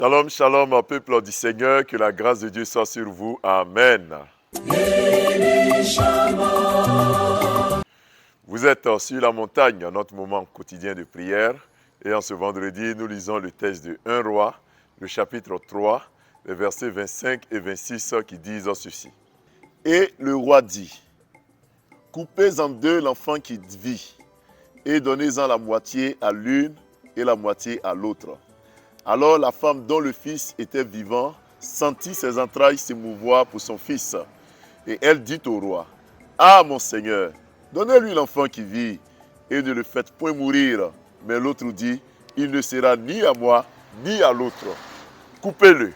Shalom, shalom, peuple du Seigneur, que la grâce de Dieu soit sur vous. Amen. Vous êtes sur la montagne, notre moment quotidien de prière. Et en ce vendredi, nous lisons le texte de 1 Roi, le chapitre 3, les versets 25 et 26 qui disent ceci. Et le roi dit, coupez en deux l'enfant qui vit, et donnez-en la moitié à l'une et la moitié à l'autre. Alors la femme dont le fils était vivant sentit ses entrailles s'émouvoir pour son fils. Et elle dit au roi, « Ah, mon Seigneur, donnez-lui l'enfant qui vit, et ne le faites point mourir. » Mais l'autre dit, « Il ne sera ni à moi, ni à l'autre. Coupez-le. »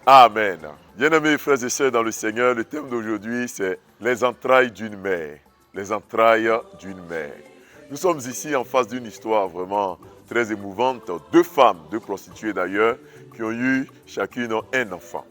Amen. Bien-aimés frères et sœurs dans le Seigneur, le thème d'aujourd'hui, c'est les entrailles d'une mère. Les entrailles d'une mère. Nous sommes ici en face d'une histoire vraiment très émouvante. Deux femmes, deux prostituées d'ailleurs, qui ont eu chacune un enfant.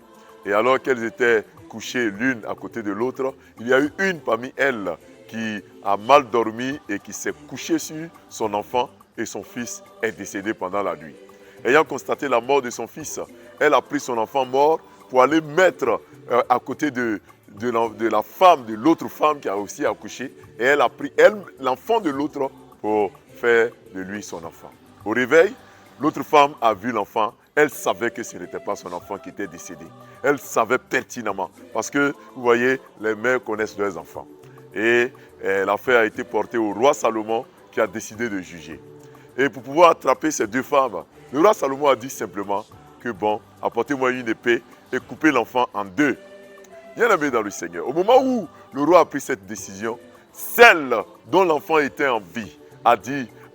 Et alors qu'elles étaient couchées l'une à côté de l'autre, il y a eu une parmi elles qui a mal dormi et qui s'est couchée sur son enfant et son fils est décédé pendant la nuit. Ayant constaté la mort de son fils, elle a pris son enfant mort pour aller mettre à côté de la femme, de l'autre femme qui a aussi accouché, et elle a pris l'enfant de l'autre pour faire de lui son enfant. Au réveil, l'autre femme a vu l'enfant, elle savait que ce n'était pas son enfant qui était décédé. Elle savait pertinemment, parce que, vous voyez, les mères connaissent leurs enfants. Et l'affaire a été portée au roi Salomon qui a décidé de juger. Et pour pouvoir attraper ces deux femmes, le roi Salomon a dit simplement que bon, apportez-moi une épée et coupez l'enfant en deux. Bien-aimé dans le Seigneur, au moment où le roi a pris cette décision, celle dont l'enfant était en vie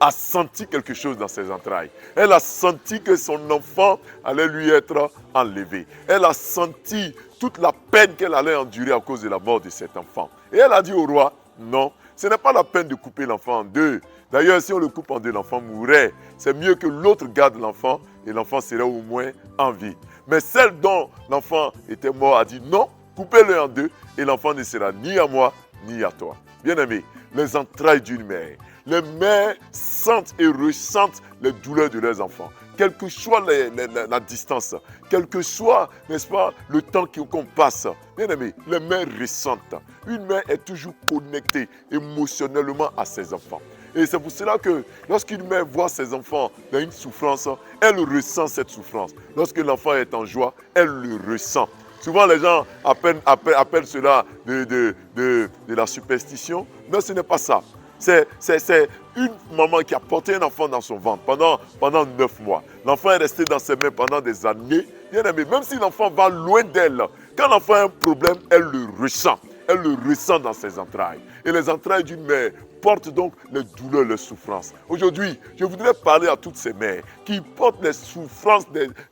a senti quelque chose dans ses entrailles. Elle a senti que son enfant allait lui être enlevé. Elle a senti toute la peine qu'elle allait endurer à cause de la mort de cet enfant. Et elle a dit au roi, non, ce n'est pas la peine de couper l'enfant en deux. D'ailleurs, si on le coupe en deux, l'enfant mourrait. C'est mieux que l'autre garde l'enfant et l'enfant serait au moins en vie. Mais celle dont l'enfant était mort a dit non, coupez-le en deux et l'enfant ne sera ni à moi ni à toi. Bien-aimés, les entrailles d'une mère. Les mères sentent et ressentent les douleurs de leurs enfants. Quelle que soit la distance, quel que soit, n'est-ce pas, le temps qu'on passe. Bien-aimés, les mères ressentent. Une mère est toujours connectée émotionnellement à ses enfants. Et c'est pour cela que lorsqu'une mère voit ses enfants dans une souffrance, elle ressent cette souffrance. Lorsque l'enfant est en joie, elle le ressent. Souvent, les gens appellent cela de la superstition. Non, ce n'est pas ça. C'est une maman qui a porté un enfant dans son ventre pendant 9 mois. L'enfant est resté dans ses mains pendant des années. Bien aimé, même si l'enfant va loin d'elle, quand l'enfant a un problème, elle le ressent. Elle le ressent dans ses entrailles. Et les entrailles d'une mère portent donc les douleurs, les souffrances. Aujourd'hui, je voudrais parler à toutes ces mères qui portent les souffrances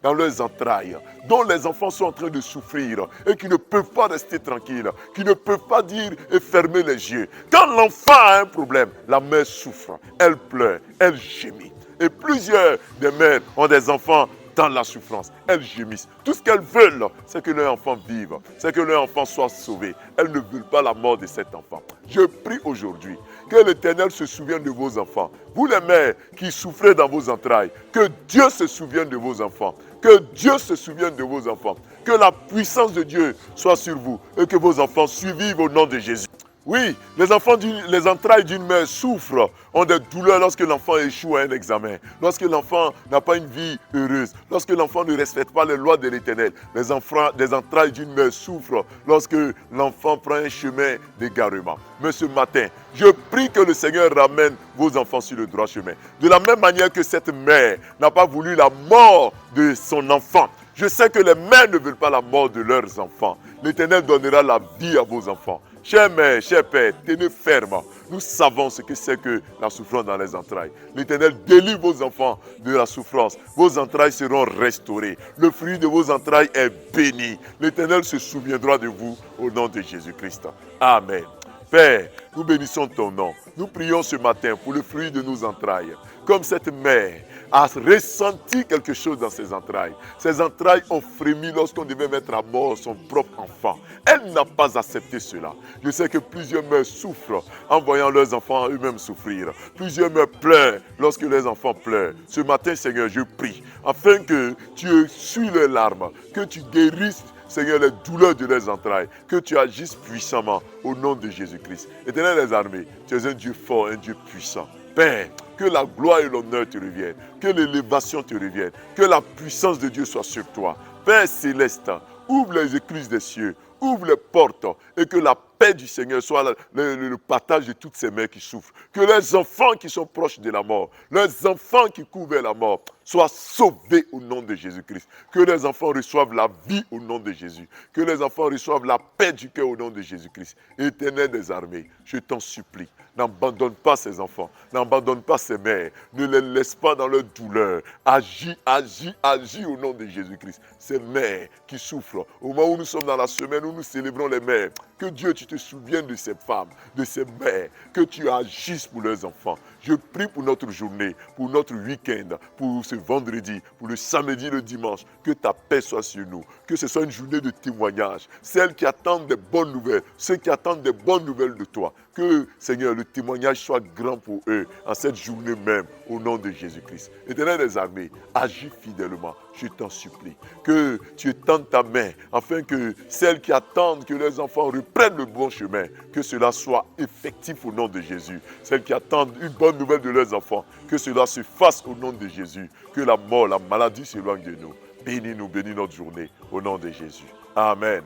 dans leurs entrailles, dont les enfants sont en train de souffrir et qui ne peuvent pas rester tranquilles, qui ne peuvent pas dire et fermer les yeux. Quand l'enfant a un problème, la mère souffre, elle pleure, elle gémit. Et plusieurs des mères ont des enfants dans la souffrance. Elles gémissent. Tout ce qu'elles veulent, c'est que leur enfant vive, c'est que leur enfant soit sauvé. Elles ne veulent pas la mort de cet enfant. Je prie aujourd'hui que l'Éternel se souvienne de vos enfants. Vous les mères qui souffrez dans vos entrailles, que Dieu se souvienne de vos enfants. Que Dieu se souvienne de vos enfants. Que la puissance de Dieu soit sur vous et que vos enfants survivent au nom de Jésus. Oui, les entrailles d'une mère souffrent, ont des douleurs lorsque l'enfant échoue à un examen, lorsque l'enfant n'a pas une vie heureuse, lorsque l'enfant ne respecte pas les lois de l'Éternel. Les entrailles d'une mère souffrent lorsque l'enfant prend un chemin d'égarement. Mais ce matin, je prie que le Seigneur ramène vos enfants sur le droit chemin. De la même manière que cette mère n'a pas voulu la mort de son enfant, je sais que les mères ne veulent pas la mort de leurs enfants. L'Éternel donnera la vie à vos enfants. Chers mères, chers pères, tenez ferme. Nous savons ce que c'est que la souffrance dans les entrailles. L'Éternel délivre vos enfants de la souffrance. Vos entrailles seront restaurées. Le fruit de vos entrailles est béni. L'Éternel se souviendra de vous au nom de Jésus-Christ. Amen. Père, nous bénissons ton nom. Nous prions ce matin pour le fruit de nos entrailles. comme cette mère a ressenti quelque chose dans ses entrailles. Ses entrailles ont frémi lorsqu'on devait mettre à mort son propre enfant. Elle n'a pas accepté cela. Je sais que plusieurs mères souffrent en voyant leurs enfants eux-mêmes souffrir. Plusieurs mères pleurent lorsque leurs enfants pleurent. Ce matin, Seigneur, je prie afin que tu essuies leurs larmes, que tu guérisses, Seigneur, les douleurs de leurs entrailles, que tu agisses puissamment au nom de Jésus-Christ. Éternel des armées, tu es un Dieu fort, un Dieu puissant. Père, que la gloire et l'honneur te reviennent, que l'élévation te revienne, que la puissance de Dieu soit sur toi. Père céleste, ouvre les écluses des cieux, ouvre les portes et que la paix du Seigneur soit le partage de toutes ces mères qui souffrent. Que les enfants qui sont proches de la mort, les enfants qui courent vers la mort, soient sauvés au nom de Jésus-Christ. Que les enfants reçoivent la vie au nom de Jésus. Que les enfants reçoivent la paix du cœur au nom de Jésus-Christ. Éternel des armées, je t'en supplie, n'abandonne pas ces enfants, n'abandonne pas ces mères, ne les laisse pas dans leur douleur. Agis, agis, agis au nom de Jésus-Christ. Ces mères qui souffrent, au moment où nous sommes dans la semaine où nous célébrons les mères, que Dieu, tu te souviennes de ces femmes, de ces mères, que tu agisses pour leurs enfants. Je prie pour notre journée, pour notre week-end, pour ce vendredi, pour le samedi, le dimanche, que ta paix soit sur nous, que ce soit une journée de témoignage. Celles qui attendent des bonnes nouvelles, ceux qui attendent des bonnes nouvelles de toi, que Seigneur, le témoignage soit grand pour eux en cette journée même, au nom de Jésus-Christ. Éternel des armées, agis fidèlement, je t'en supplie, que tu étendes ta main, afin que celles qui attendent que leurs enfants reprennent le bon chemin, que cela soit effectif au nom de Jésus. Celles qui attendent une bonne nouvelle de leurs enfants, que cela se fasse au nom de Jésus, que la mort, la maladie s'éloigne de nous. Bénis-nous, bénis notre journée, au nom de Jésus. Amen.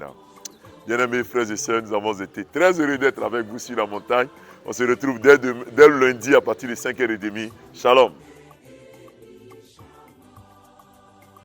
Bien-aimés frères et sœurs, nous avons été très heureux d'être avec vous sur la montagne. On se retrouve dès le lundi à partir de 5h30. Shalom.